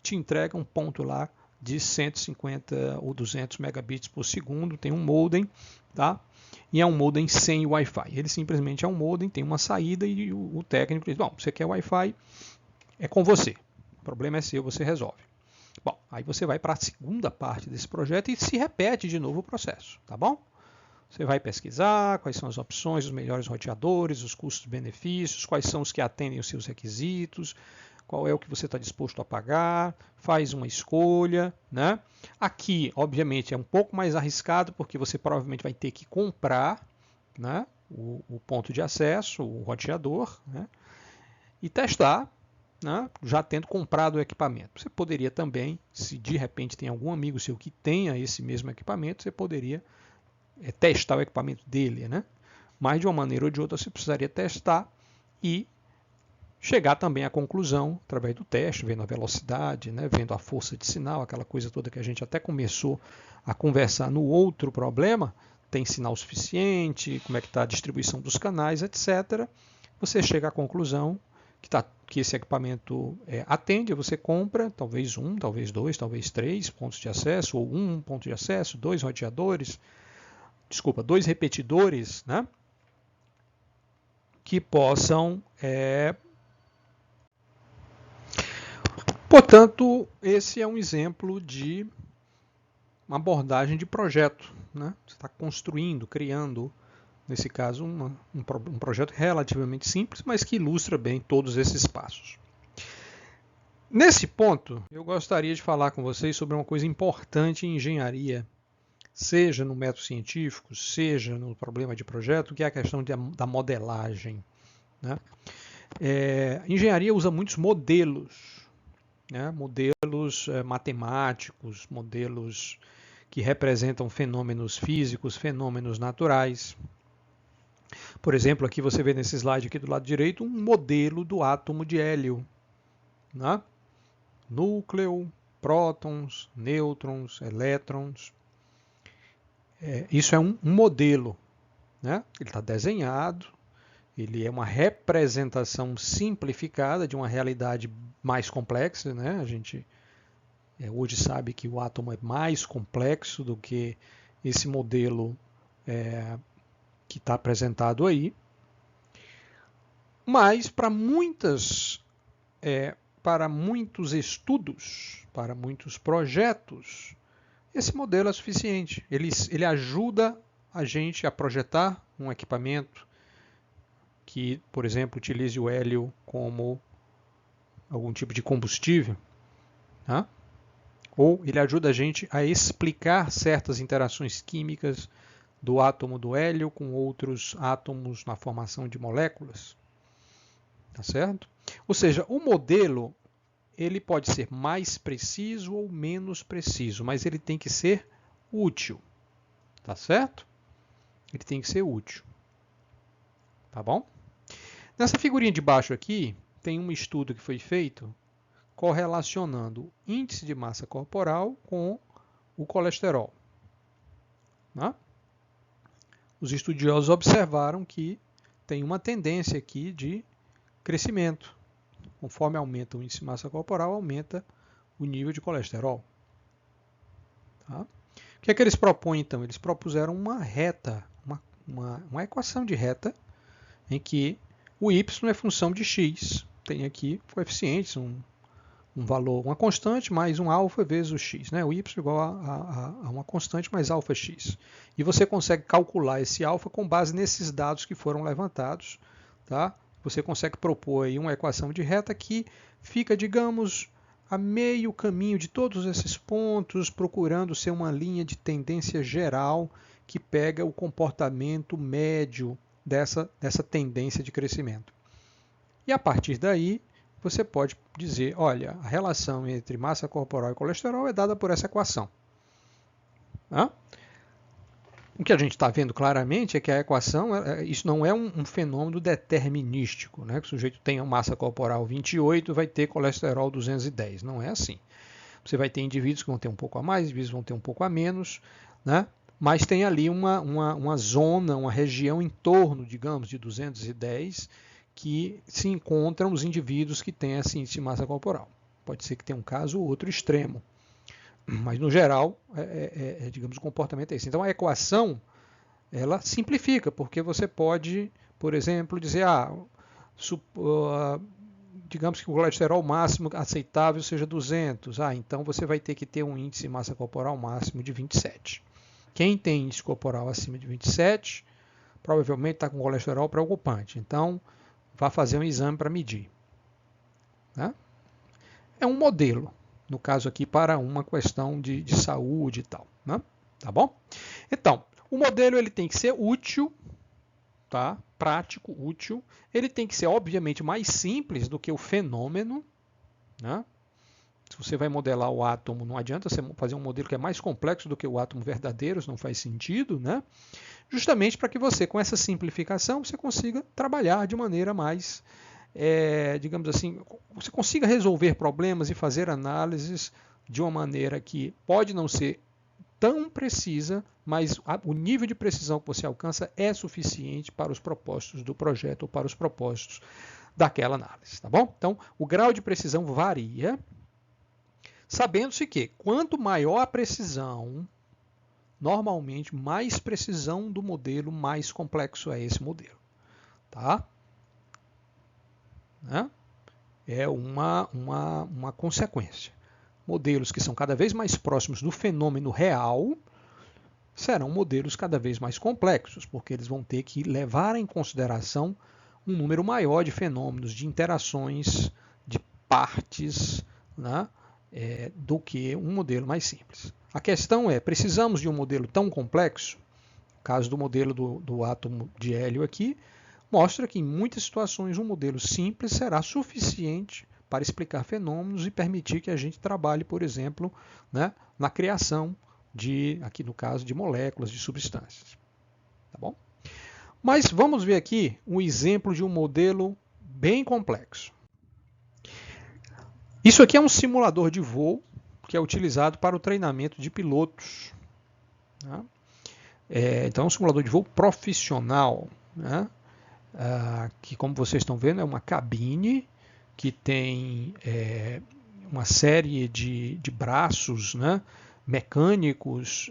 te entrega um ponto lá de 150 ou 200 megabits por segundo. Tem um modem, tá? E é um modem sem Wi-Fi. Ele simplesmente é um modem, tem uma saída e o técnico diz, bom, você quer Wi-Fi, é com você. O problema é seu, você resolve. Bom, aí você vai para a segunda parte desse projeto e se repete de novo o processo, tá bom? Você vai pesquisar quais são as opções, os melhores roteadores, os custos-benefícios, quais são os que atendem os seus requisitos, qual é o que você está disposto a pagar, faz uma escolha. Né? Aqui, obviamente, é um pouco mais arriscado, porque você provavelmente vai ter que comprar, né, o ponto de acesso, o roteador, né, e testar, né, já tendo comprado o equipamento. Você poderia também, se de repente tem algum amigo seu que tenha esse mesmo equipamento, você poderia testar o equipamento dele, né? Mas de uma maneira ou de outra você precisaria testar e chegar também à conclusão, através do teste, vendo a velocidade, né? Vendo a força de sinal, aquela coisa toda que a gente até começou a conversar no outro problema, tem sinal suficiente, como é que está a distribuição dos canais, etc. Você chega à conclusão que esse equipamento atende, você compra, talvez 1, talvez 2, talvez 3 pontos de acesso, ou 1 ponto de acesso, 2 roteadores, 2 repetidores, né, que possam... Portanto, esse é um exemplo de uma abordagem de projeto, né? Você está construindo, criando, nesse caso, um projeto relativamente simples, mas que ilustra bem todos esses passos. Nesse ponto, eu gostaria de falar com vocês sobre uma coisa importante em engenharia, seja no método científico, seja no problema de projeto, que é a questão da modelagem, né? A engenharia usa muitos modelos, né? Modelos matemáticos, modelos que representam fenômenos físicos, fenômenos naturais. Por exemplo, aqui você vê nesse slide aqui do lado direito um modelo do átomo de hélio, né? Núcleo, prótons, nêutrons, elétrons. Isso é um modelo, né? Ele está desenhado, ele é uma representação simplificada de uma realidade mais complexa, né? A gente hoje sabe que o átomo é mais complexo do que esse modelo que está apresentado aí. Mas para muitos estudos, para muitos projetos, esse modelo é suficiente. Ele ajuda a gente a projetar um equipamento que, por exemplo, utilize o hélio como algum tipo de combustível, tá? Ou ele ajuda a gente a explicar certas interações químicas do átomo do hélio com outros átomos na formação de moléculas, tá certo? Ou seja, o modelo ele pode ser mais preciso ou menos preciso, mas ele tem que ser útil, tá certo? Ele tem que ser útil, tá bom? Nessa figurinha de baixo aqui, tem um estudo que foi feito correlacionando o índice de massa corporal com o colesterol, né? Os estudiosos observaram que tem uma tendência aqui de crescimento. Conforme aumenta o índice de massa corporal, aumenta o nível de colesterol. Tá? O que é que eles propõem, então? Eles propuseram uma reta, uma equação de reta, em que o y é função de x. Tem aqui coeficientes, um valor, uma constante mais um alfa vezes o x. Né? O y igual a uma constante mais alfa x. E você consegue calcular esse alfa com base nesses dados que foram levantados. Tá? Você consegue propor aí uma equação de reta que fica, digamos, a meio caminho de todos esses pontos, procurando ser uma linha de tendência geral que pega o comportamento médio dessa tendência de crescimento. E a partir daí, você pode dizer, olha, a relação entre massa corporal e colesterol é dada por essa equação. Tá? O que a gente está vendo claramente é que a equação, isso não é um fenômeno determinístico, né? Que o sujeito tem massa corporal 28 vai ter colesterol 210. Não é assim. Você vai ter indivíduos que vão ter um pouco a mais, indivíduos que vão ter um pouco a menos, né? Mas tem ali uma zona, uma região em torno, digamos, de 210 que se encontram os indivíduos que têm esse índice de massa corporal. Pode ser que tenha um caso ou outro extremo. Mas, no geral, digamos, o comportamento é esse. Então, a equação, ela simplifica, porque você pode, por exemplo, dizer, digamos que o colesterol máximo aceitável seja 200. Então você vai ter que ter um índice de massa corporal máximo de 27. Quem tem índice corporal acima de 27, provavelmente está com colesterol preocupante. Então, vá fazer um exame para medir. Né? É um modelo. No caso aqui, para uma questão de saúde e tal. Né? Tá bom? Então, o modelo ele tem que ser útil, tá? Prático, útil. Ele tem que ser, obviamente, mais simples do que o fenômeno. Né? Se você vai modelar o átomo, não adianta você fazer um modelo que é mais complexo do que o átomo verdadeiro, isso não faz sentido. Né? Justamente para que você, com essa simplificação, você consiga trabalhar de maneira mais... digamos assim, você consiga resolver problemas e fazer análises de uma maneira que pode não ser tão precisa, mas o nível de precisão que você alcança é suficiente para os propósitos do projeto ou para os propósitos daquela análise, tá bom? Então, o grau de precisão varia, sabendo-se que quanto maior a precisão, normalmente mais precisão do modelo, mais complexo é esse modelo, tá? Né? É uma consequência. modelos que são cada vez mais próximos do fenômeno real serão modelos cada vez mais complexos, porque eles vão ter que levar em consideração um número maior de fenômenos, de interações, de partes, né, do que um modelo mais simples. A questão é, precisamos de um modelo tão complexo? No caso do modelo do átomo de hélio aqui, mostra que em muitas situações um modelo simples será suficiente para explicar fenômenos e permitir que a gente trabalhe, por exemplo, né, na criação aqui no caso, de moléculas, de substâncias. Tá bom? Mas vamos ver aqui um exemplo de um modelo bem complexo. Isso aqui é um simulador de voo que é utilizado para o treinamento de pilotos. Tá? Então é um simulador de voo profissional, né? Que, como vocês estão vendo, é uma cabine que tem uma série de braços, né, mecânicos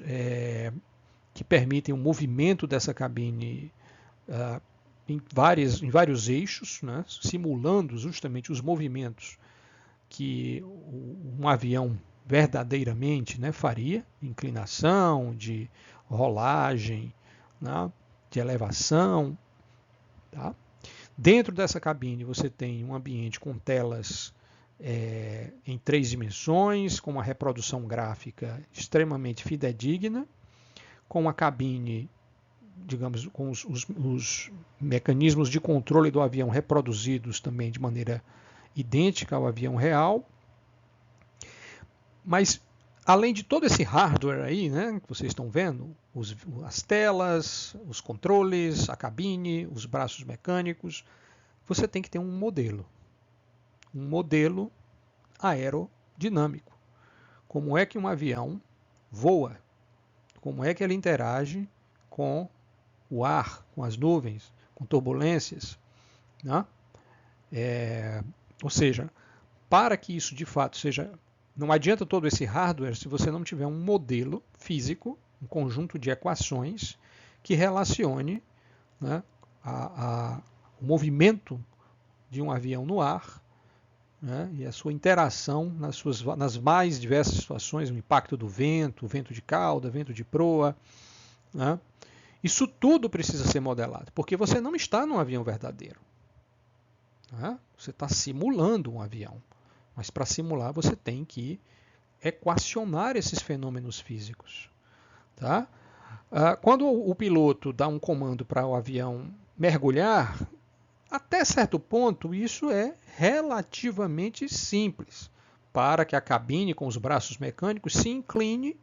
que permitem o movimento dessa cabine em vários eixos, né, simulando justamente os movimentos que um avião verdadeiramente, né, faria, inclinação, de rolagem, né, de elevação. Tá? Dentro dessa cabine você tem um ambiente com telas em 3 dimensões, com uma reprodução gráfica extremamente fidedigna, com a cabine, digamos, com os mecanismos de controle do avião reproduzidos também de maneira idêntica ao avião real. Mas, além de todo esse hardware aí, né, que vocês estão vendo, as telas, os controles, a cabine, os braços mecânicos, você tem que ter um modelo aerodinâmico. Como é que um avião voa? Como é que ele interage com o ar, com as nuvens, com turbulências? Né? Ou seja, para que isso de fato seja... Não adianta todo esse hardware se você não tiver um modelo físico, um conjunto de equações que relacione, né, o movimento de um avião no ar, né, e a sua interação nas mais diversas situações, o impacto do vento, vento de cauda, vento de proa. Né? Isso tudo precisa ser modelado, porque você não está num avião verdadeiro. Né? Você está simulando um avião. Mas para simular você tem que equacionar esses fenômenos físicos. Tá? Quando o piloto dá um comando para o avião mergulhar, até certo ponto isso é relativamente simples, para que a cabine com os braços mecânicos se incline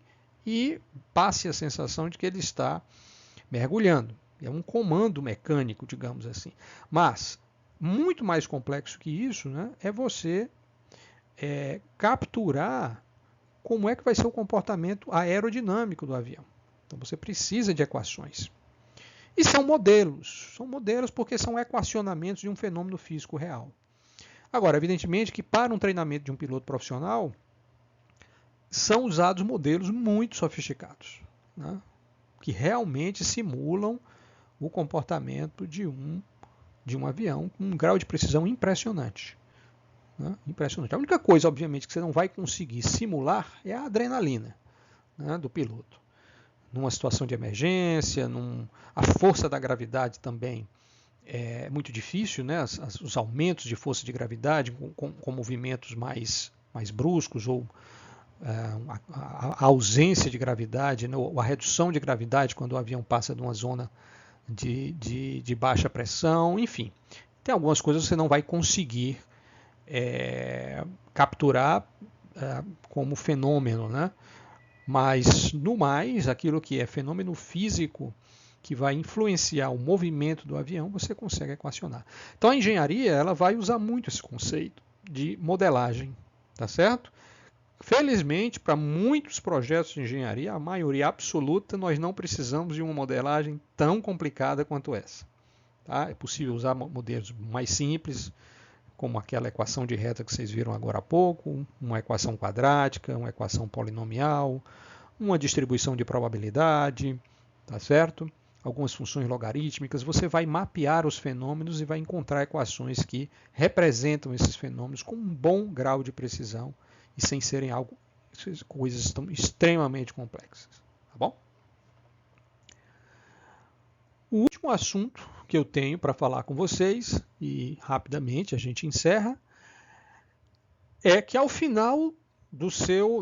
e passe a sensação de que ele está mergulhando. É um comando mecânico, digamos assim. Mas, muito mais complexo que isso, né, é você capturar como é que vai ser o comportamento aerodinâmico do avião. Então você precisa de equações. E são modelos porque são equacionamentos de um fenômeno físico real. Agora, evidentemente que para um treinamento de um piloto profissional, são usados modelos muito sofisticados, né, que realmente simulam o comportamento de um avião com um grau de precisão impressionante. Né? Impressionante. A única coisa, obviamente, que você não vai conseguir simular é a adrenalina, né, do piloto. Numa situação de emergência, a força da gravidade também é muito difícil, né? Os aumentos de força de gravidade com movimentos mais bruscos ou a ausência de gravidade, né, ou a redução de gravidade quando o avião passa de uma zona de baixa pressão, enfim. Tem algumas coisas que você não vai conseguir capturar como fenômeno, né? Mas, no mais, aquilo que é fenômeno físico que vai influenciar o movimento do avião, você consegue equacionar. Então, a engenharia ela vai usar muito esse conceito de modelagem, tá certo? Felizmente, para muitos projetos de engenharia, a maioria absoluta, nós não precisamos de uma modelagem tão complicada quanto essa. Tá? É possível usar modelos mais simples, como aquela equação de reta que vocês viram agora há pouco, uma equação quadrática, uma equação polinomial, uma distribuição de probabilidade, tá certo? Algumas funções logarítmicas. Você vai mapear os fenômenos e vai encontrar equações que representam esses fenômenos com um bom grau de precisão e sem serem algo essas coisas estão extremamente complexas, tá bom? O último assunto que eu tenho para falar com vocês, e rapidamente a gente encerra, é que ao final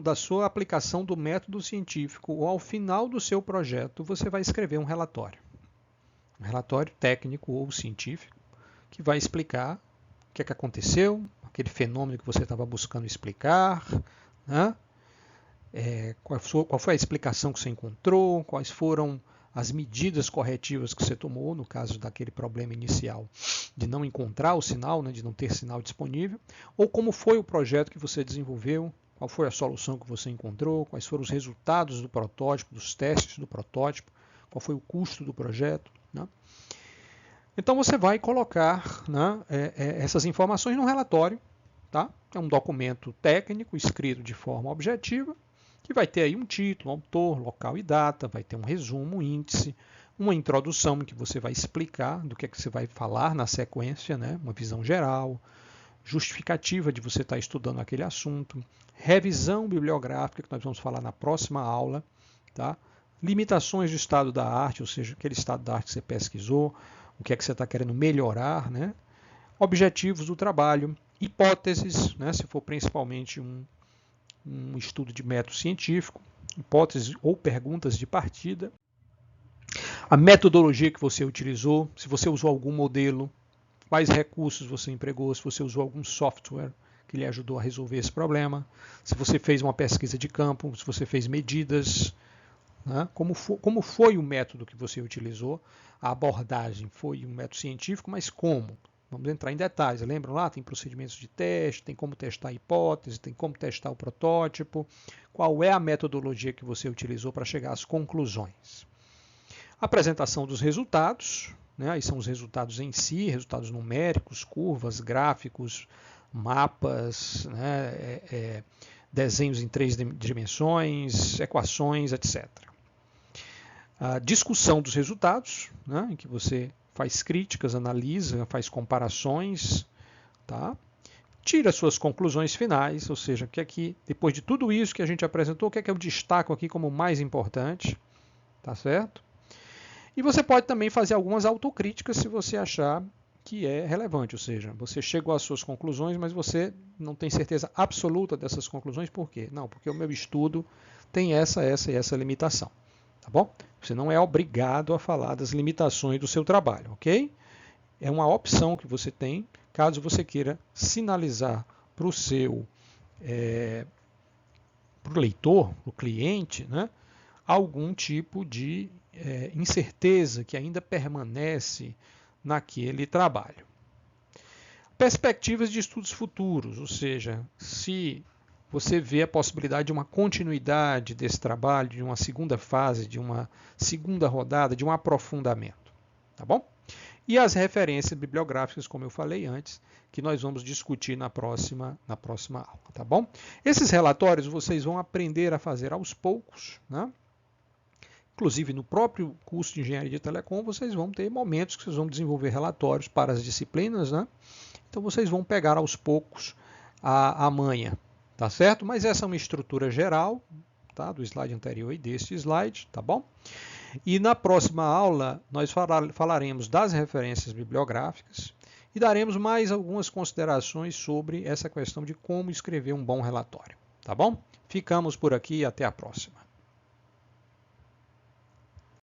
da sua aplicação do método científico, ou ao final do seu projeto, você vai escrever um relatório técnico ou científico, que vai explicar o que é que aconteceu, aquele fenômeno que você estava buscando explicar, né? Qual foi a explicação que você encontrou, quais foram as medidas corretivas que você tomou, no caso daquele problema inicial de não encontrar o sinal, né, de não ter sinal disponível, ou como foi o projeto que você desenvolveu, qual foi a solução que você encontrou, quais foram os resultados do protótipo, dos testes do protótipo, qual foi o custo do projeto, né? Então você vai colocar, né, essas informações num relatório, tá? É um documento técnico escrito de forma objetiva, que vai ter aí um título, autor, local e data, vai ter um resumo, um índice, uma introdução em que você vai explicar do que é que você vai falar na sequência, né? Uma visão geral, justificativa de você estar estudando aquele assunto, revisão bibliográfica, que nós vamos falar na próxima aula, tá? Limitações do estado da arte, ou seja, aquele estado da arte que você pesquisou, o que é que você está querendo melhorar, né? Objetivos do trabalho, hipóteses, né? Se for principalmente um estudo de método científico, hipóteses ou perguntas de partida, a metodologia que você utilizou, se você usou algum modelo, quais recursos você empregou, se você usou algum software que lhe ajudou a resolver esse problema, se você fez uma pesquisa de campo, se você fez medidas, né? Como foi o método que você utilizou, a abordagem foi um método científico, mas como? Vamos entrar em detalhes, lembram lá? Tem procedimentos de teste, tem como testar a hipótese, tem como testar o protótipo, qual é a metodologia que você utilizou para chegar às conclusões. Apresentação dos resultados, né? Aí são os resultados em si, resultados numéricos, curvas, gráficos, mapas, né? Desenhos em 3 dimensões, equações, etc. A discussão dos resultados, né? Em que você faz críticas, analisa, faz comparações, tá? Tira suas conclusões finais, ou seja, que aqui, depois de tudo isso que a gente apresentou, o que é que eu destaco aqui como mais importante, tá certo? E você pode também fazer algumas autocríticas se você achar que é relevante, ou seja, você chegou às suas conclusões, mas você não tem certeza absoluta dessas conclusões, por quê? Não, porque o meu estudo tem essa e essa limitação, tá bom? Você não é obrigado a falar das limitações do seu trabalho, ok? É uma opção que você tem, caso você queira sinalizar para o seu pro leitor, para o cliente, né, algum tipo de incerteza que ainda permanece naquele trabalho. Perspectivas de estudos futuros, ou seja, se você vê a possibilidade de uma continuidade desse trabalho, de uma segunda fase, de uma segunda rodada, de um aprofundamento, tá bom? E as referências bibliográficas, como eu falei antes, que nós vamos discutir na próxima aula, tá bom? Esses relatórios vocês vão aprender a fazer aos poucos, né? Inclusive, no próprio curso de Engenharia de Telecom, vocês vão ter momentos que vocês vão desenvolver relatórios para as disciplinas, né? Então, vocês vão pegar aos poucos a manha, tá certo? Mas essa é uma estrutura geral, tá? Do slide anterior e deste slide, tá bom? E na próxima aula, nós falaremos das referências bibliográficas e daremos mais algumas considerações sobre essa questão de como escrever um bom relatório, tá bom? Ficamos por aqui e até a próxima.